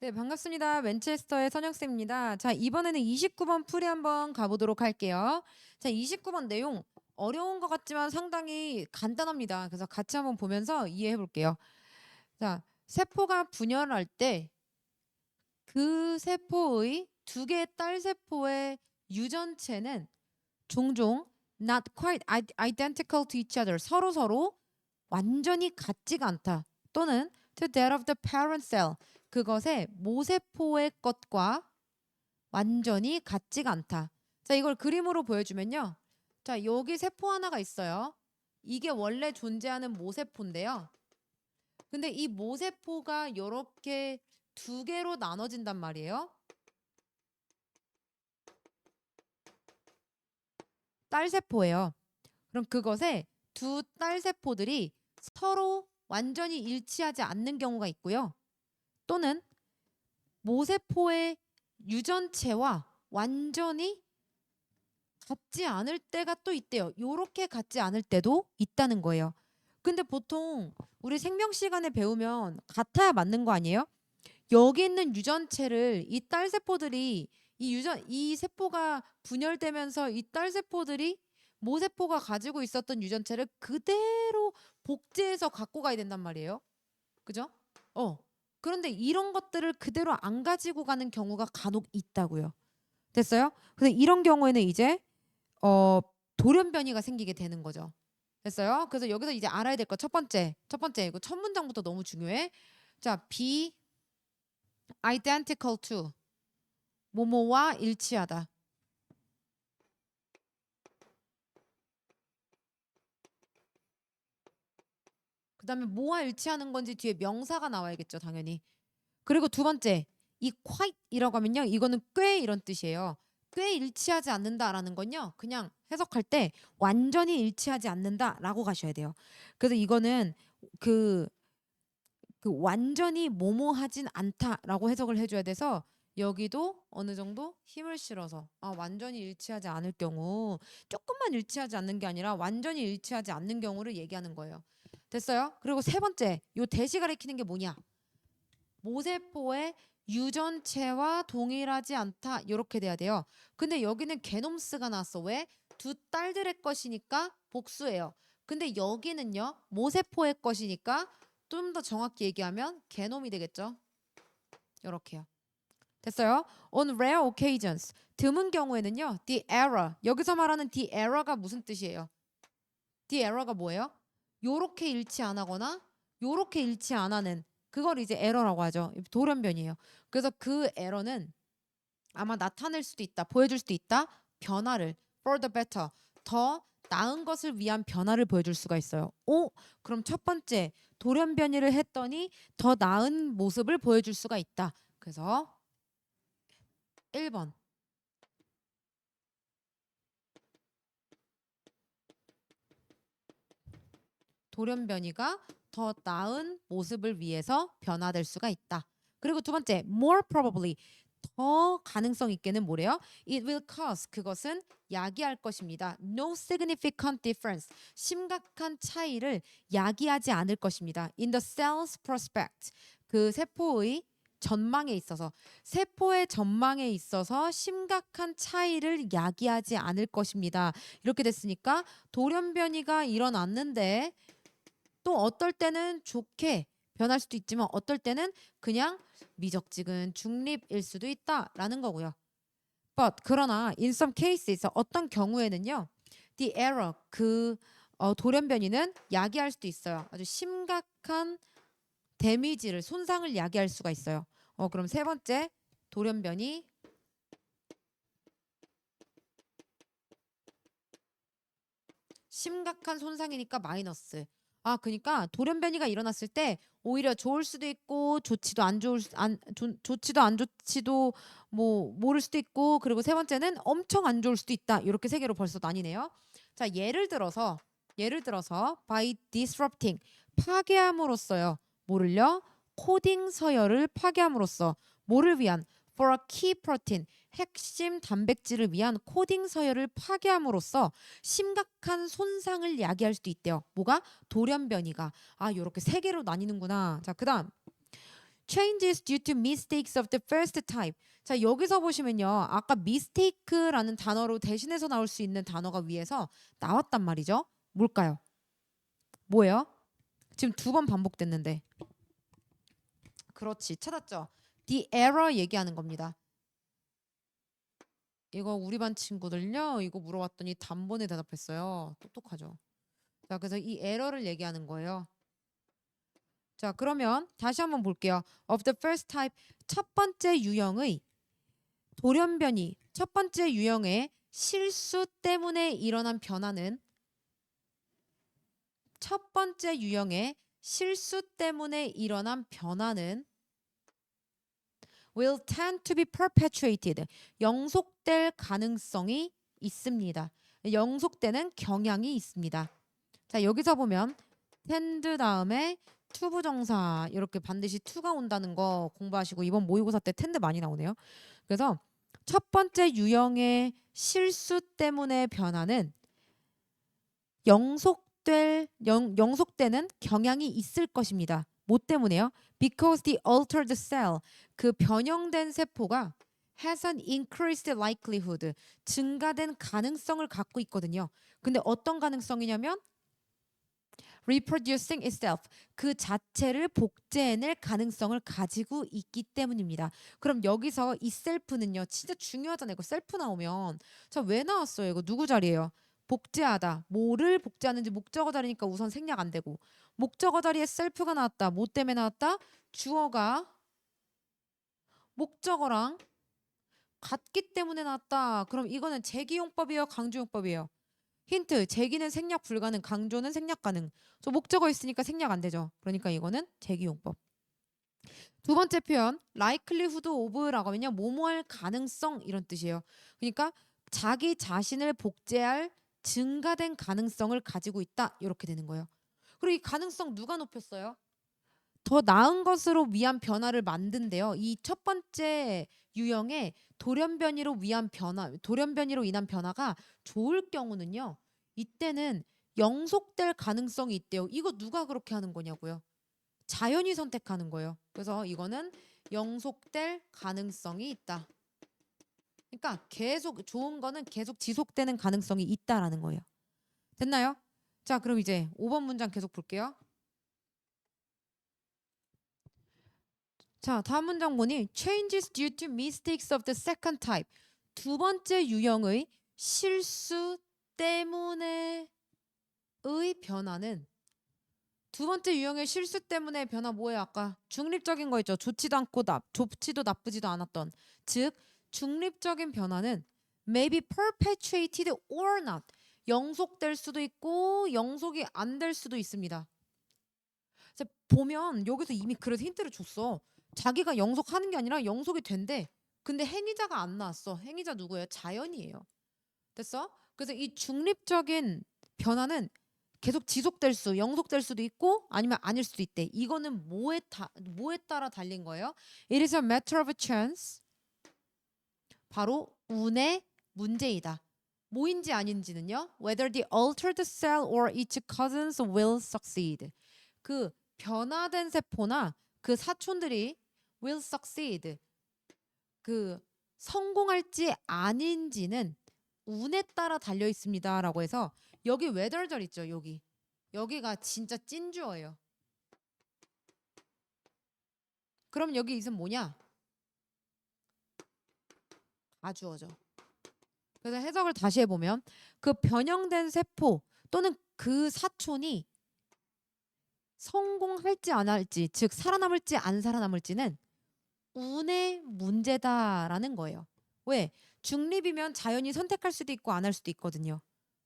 네, 반갑습니다. 맨체스터의 선영쌤입니다. 자, 이번에는 29번 풀이 한번 가보도록 할게요. 자, 29번 내용 어려운 것 같지만 상당히 간단합니다. 그래서 같이 한번 보면서 이해해 볼게요. 자, 세포가 분열할 때 그 세포의 두 개의 딸 세포의 유전체는 종종 not quite identical to each other 서로 완전히 같지가 않다. 또는 to that of the parent cell 그것의 모세포의 것과 완전히 같지가 않다. 자, 이걸 그림으로 보여주면요. 자, 여기 세포 하나가 있어요. 이게 원래 존재하는 모세포인데요. 근데 이 모세포가 이렇게 두 개로 나눠진단 말이에요. 딸세포예요. 그럼 그것에 두 딸세포들이 서로 완전히 일치하지 않는 경우가 있고요. 또는 모세포의 유전체와 완전히 같지 않을 때가 또 있대요. 요렇게 같지 않을 때도 있다는 거예요. 근데 보통 우리 생명 시간에 배우면 같아야 맞는 거 아니에요? 여기 있는 유전체를 이 딸세포들이 이 세포가 분열되면서 이 딸세포들이 모세포가 가지고 있었던 유전체를 그대로 복제해서 갖고 가야 된단 말이에요. 그죠? 그런데 이런 것들을 그대로 안 가지고 가는 경우가 간혹 있다고요. 됐어요? 근데 이런 경우에는 이제 어 돌연변이가 생기게 되는 거죠. 됐어요? 그래서 여기서 이제 알아야 될 거 첫 번째 이거 첫 문장부터 너무 중요해. 자, be identical to 뭐뭐와 일치하다. 그다음에 뭐와 일치하는 건지 뒤에 명사가 나와야겠죠, 당연히. 그리고 두 번째, 이 quite이라고 하면요, 이거는 꽤 이런 뜻이에요. 꽤 일치하지 않는다라는 건요, 그냥 해석할 때 완전히 일치하지 않는다라고 가셔야 돼요. 그래서 이거는 그, 그 완전히 뭐뭐하진 않다라고 해석을 해줘야 돼서 여기도 어느 정도 힘을 실어서 완전히 일치하지 않을 경우 조금만 일치하지 않는 게 아니라 완전히 일치하지 않는 경우를 얘기하는 거예요. 됐어요? 그리고 세 번째, 요 대시 가리키는 게 뭐냐? 모세포의 유전체와 동일하지 않다 이렇게 돼야 돼요. 근데 여기는 게놈스가 나왔어. 왜? 두 딸들의 것이니까 복수예요. 근데 여기는요 모세포의 것이니까 좀 더 정확히 얘기하면 게놈이 되겠죠. 이렇게요. 됐어요? On rare occasions 드문 경우에는요 the error 여기서 말하는 the error가 무슨 뜻이에요? the error가 뭐예요? 요렇게 일치 안 하거나 요렇게 일치 안 하는 그걸 이제 에러라고 하죠. 돌연변이에요. 그래서 그 에러는 아마 나타낼 수도 있다. 보여줄 수도 있다. 변화를 for the better 더 나은 것을 위한 변화를 보여줄 수가 있어요. 그럼 첫 번째 돌연변이를 했더니 더 나은 모습을 보여줄 수가 있다. 그래서 1번 돌연변이가 더 나은 모습을 위해서 변화될 수가 있다. 그리고 두 번째, more probably 더 가능성 있게는 뭐래요? It will cause 그것은 야기할 것입니다. No significant difference 심각한 차이를 야기하지 않을 것입니다. In the cell's prospect 그 세포의 전망에 있어서 세포의 전망에 있어서 심각한 차이를 야기하지 않을 것입니다. 이렇게 됐으니까 돌연변이가 일어났는데 또 어떨 때는 좋게 변할 수도 있지만 어떨 때는 그냥 미적지근 중립일 수도 있다라는 거고요. But 그러나 in some cases 어떤 경우에는요. The error 돌연변이는 야기할 수도 있어요. 아주 심각한 데미지를 손상을 야기할 수가 있어요. 그럼 세 번째 돌연변이 심각한 손상이니까 마이너스. 그러니까 돌연변이가 일어났을 때 오히려 좋을 수도 있고 좋지도 안 좋을 좋지도 안 좋지도 뭐 모를 수도 있고 그리고 세 번째는 엄청 안 좋을 수도 있다. 이렇게 세 개로 벌써 나뉘네요. 자, 예를 들어서 by disrupting 파괴함으로써요. 뭐를요? 코딩 서열을 파괴함으로써 뭐를 위한 for a key protein 핵심 단백질을 위한 코딩 서열을 파괴함으로써 심각한 손상을 야기할 수도 있대요. 뭐가? 돌연변이가. 요렇게 세 개로 나뉘는구나. 자, 그다음 changes due to mistakes of the first type. 자, 여기서 보시면요. 아까 mistake라는 단어로 대신해서 나올 수 있는 단어가 위에서 나왔단 말이죠. 뭘까요? 뭐예요? 지금 2번 반복됐는데. 그렇지. 찾았죠? The error 얘기하는 겁니다. 이거 우리 반 친구들요. 이거 물어봤더니 단번에 대답했어요. 똑똑하죠? 자, 그래서 이 에러를 얘기하는 거예요. 자, 그러면 다시 한번 볼게요. Of the first type, 첫 번째 유형의 돌연변이, 첫 번째 유형의 실수 때문에 일어난 변화는 첫 번째 유형의 실수 때문에 일어난 변화는 will tend to be perpetuated. 영속될 가능성이 있습니다. 영속되는 경향이 있습니다. 자, 여기서 보면 tend 다음에 to 부정사 이렇게 반드시 to가 온다는 거 공부하시고 이번 모의고사 때 tend 많이 나오네요. 그래서 첫 번째 유형의 실수 때문에 변화는 영속되는 경향이 있을 것입니다. 뭐 때문에요? Because the altered cell, 그 변형된 세포가 has an increased likelihood, 증가된 가능성을 갖고 있거든요. 근데 어떤 가능성이냐면 reproducing itself, 그 자체를 복제해낼 가능성을 가지고 있기 때문입니다. 그럼 여기서 이 셀프는요, 진짜 중요하잖아요. 이거 셀프 나오면 자, 왜 나왔어요? 이거 누구 자리예요? 복제하다. 뭐를 복제하는지 목적어 자리니까 우선 생략 안 되고, 목적어 자리에 셀프가 나왔다. 뭐 때문에 나왔다? 주어가 목적어랑 같기 때문에 나왔다. 그럼 이거는 재기용법이에요, 강조용법이에요? 힌트, 재기는 생략 불가능, 강조는 생략 가능. 저 목적어 있으니까 생략 안 되죠. 그러니까 이거는 재기용법. 두 번째 표현, likelihood of라고 하면요, 뭐뭐할 가능성 이런 뜻이에요. 그러니까 자기 자신을 복제할 증가된 가능성을 가지고 있다 이렇게 되는 거예요. 그리고 이 가능성 누가 높였어요? 더 나은 것으로 위한 변화를 만든대요. 이 첫 번째 유형의 돌연변이로 인한 변화가 좋을 경우는요. 이때는 영속될 가능성이 있대요. 이거 누가 그렇게 하는 거냐고요? 자연이 선택하는 거예요. 그래서 이거는 영속될 가능성이 있다. 그러니까 계속 좋은 거는 계속 지속되는 가능성이 있다라는 거예요. 됐나요? 자, 그럼 이제 5번 문장 계속 볼게요. 자, 다음 문장 보니 changes due to mistakes of the second type. 두 번째 유형의 실수 때문에의 변화는 두 번째 유형의 실수 때문에 변화 뭐예요? 아까 중립적인 거 있죠. 좋지도 나쁘지도 않았던. 즉 중립적인 변화는 may be perpetuated or not. 영속될 수도 있고 영속이 안 될 수도 있습니다. 자, 보면 여기서 이미 그래서 힌트를 줬어. 자기가 영속하는 게 아니라 영속이 된대. 근데 행위자가 안 나왔어. 행위자 누구예요? 자연이에요. 됐어? 그래서 이 중립적인 변화는 계속 영속될 수도 있고 아니면 아닐 수도 있대. 이거는 뭐에 따라 달린 거예요? It is a matter of chance. 바로 운의 문제이다. 뭐인지 아닌지는요? Whether the altered cell or its cousins will succeed. 그 변화된 세포나 그 사촌들이 will succeed. 그 성공할지 아닌지는 운에 따라 달려 있습니다라고 해서 여기 whether절 있죠. 여기가 진짜 찐주어예요. 그럼 여기 있으면 뭐냐? 가주어죠. 그래서 해석을 다시 해보면 그 변형된 세포 또는 그 사촌이 성공할지 안 할지, 즉 살아남을지 안 살아남을지는 운의 문제다라는 거예요. 왜? 중립이면 자연히 선택할 수도 있고 안 할 수도 있거든요.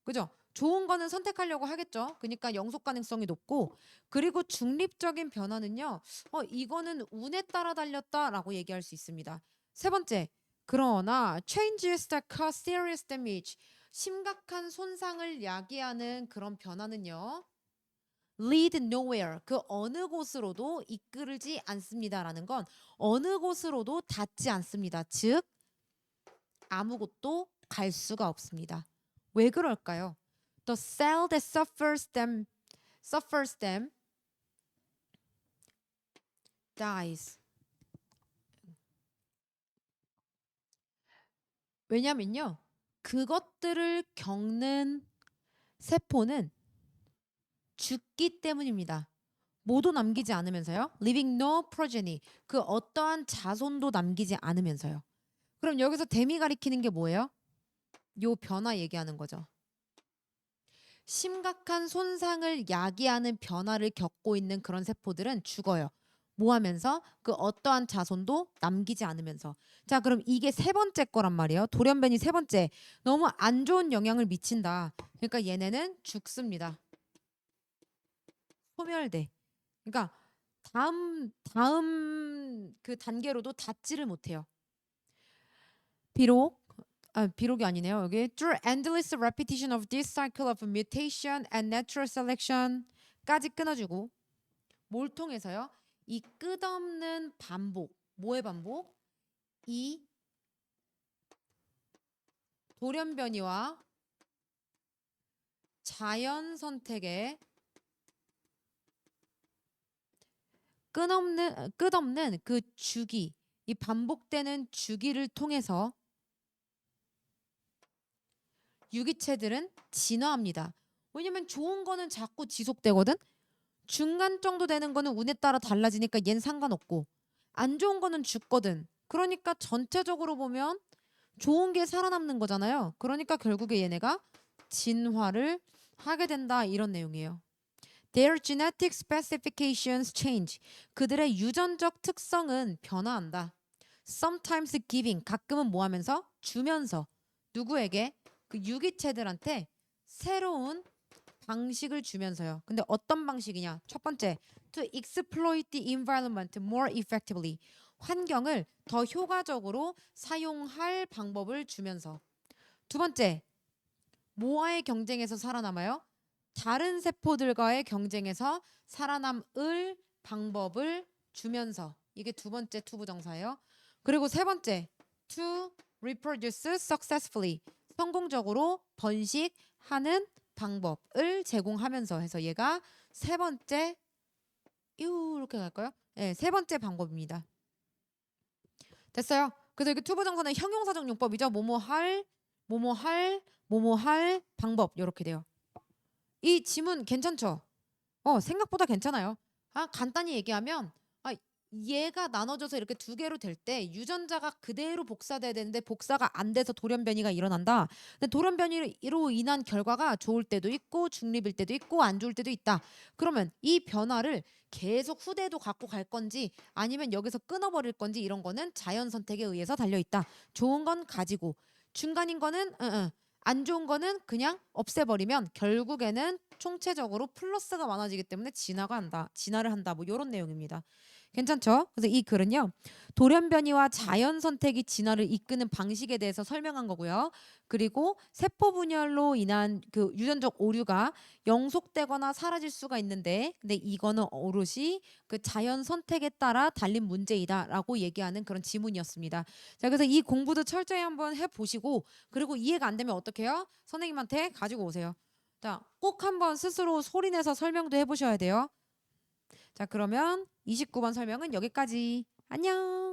그죠? 좋은 거는 선택하려고 하겠죠. 그러니까 영속 가능성이 높고, 그리고 중립적인 변화는요. 이거는 운에 따라 달렸다라고 얘기할 수 있습니다. 세 번째, 그러나 changes that cause serious damage, 심각한 손상을 야기하는 그런 변화는요. lead nowhere, 그 어느 곳으로도 이끌지 않습니다라는 건 어느 곳으로도 닿지 않습니다. 즉 아무것도 갈 수가 없습니다. 왜 그럴까요? The cell that suffers them dies. 왜냐면요. 그것들을 겪는 세포는 죽기 때문입니다. 모두 남기지 않으면서요. leaving no progeny. 그 어떠한 자손도 남기지 않으면서요. 그럼 여기서 댐이 가리키는 게 뭐예요? 요 변화 얘기하는 거죠. 심각한 손상을 야기하는 변화를 겪고 있는 그런 세포들은 죽어요. 뭐 하면서? 그 어떠한 자손도 남기지 않으면서. 자, 그럼 이게 세 번째 거란 말이에요. 돌연변이 세 번째. 너무 안 좋은 영향을 미친다. 그러니까 얘네는 죽습니다. 소멸돼. 그러니까 다음 그 단계로도 닿지를 못해요. 비록이 아니네요. 여기 through endless repetition of this cycle of mutation and natural selection까지 끊어주고 뭘 통해서요? 이 끝없는 반복. 뭐의 반복? 이 돌연변이와 자연 선택의 끝없는 그 주기, 이 반복되는 주기를 통해서 유기체들은 진화합니다. 왜냐면 좋은 거는 자꾸 지속되거든. 중간 정도 되는 거는 운에 따라 달라지니까 얜 상관없고 안 좋은 거는 죽거든. 그러니까 전체적으로 보면 좋은 게 살아남는 거잖아요. 그러니까 결국에 얘네가 진화를 하게 된다 이런 내용이에요. Their genetic specifications change. 그들의 유전적 특성은 변화한다. Sometimes giving. 가끔은 뭐 하면서? 주면서. 누구에게? 그 유기체들한테 새로운 방식을 주면서요. 근데 어떤 방식이냐? 첫 번째, to exploit the environment more effectively. 환경을 더 효과적으로 사용할 방법을 주면서. 두 번째, 뭐와의 경쟁에서 살아남아요? 다른 세포들과의 경쟁에서 살아남을 방법을 주면서. 이게 두 번째 투부정사예요. 그리고 세 번째, to reproduce successfully. 성공적으로 번식하는 방법을 제공하면서 해서 얘가 세 번째 이렇게 갈까요? 네, 세 번째 방법입니다. 됐어요? 그래서 이게 투부정사는 형용사적 용법이죠. 뭐뭐 할 방법 이렇게 돼요. 이 지문 괜찮죠? 생각보다 괜찮아요. 간단히 얘기하면 얘가 나눠져서 이렇게 두 개로 될 때 유전자가 그대로 복사돼야 되는데 복사가 안 돼서 돌연변이가 일어난다. 근데 돌연변이로 인한 결과가 좋을 때도 있고 중립일 때도 있고 안 좋을 때도 있다. 그러면 이 변화를 계속 후대도 갖고 갈 건지 아니면 여기서 끊어버릴 건지 이런 거는 자연 선택에 의해서 달려 있다. 좋은 건 가지고 중간인 거는 안 좋은 거는 그냥 없애버리면 결국에는 총체적으로 플러스가 많아지기 때문에 진화를 한다. 뭐 이런 내용입니다. 괜찮죠? 그래서 이 글은요. 돌연변이와 자연 선택이 진화를 이끄는 방식에 대해서 설명한 거고요. 그리고 세포 분열로 인한 그 유전적 오류가 영속되거나 사라질 수가 있는데 근데 이거는 오롯이 그 자연 선택에 따라 달린 문제이다라고 얘기하는 그런 지문이었습니다. 자, 그래서 이 공부도 철저히 한번 해보시고 그리고 이해가 안 되면 어떻게 해요? 선생님한테 가지고 오세요. 자, 꼭 한번 스스로 소리내서 설명도 해보셔야 돼요. 자, 그러면 29번 설명은 여기까지. 안녕.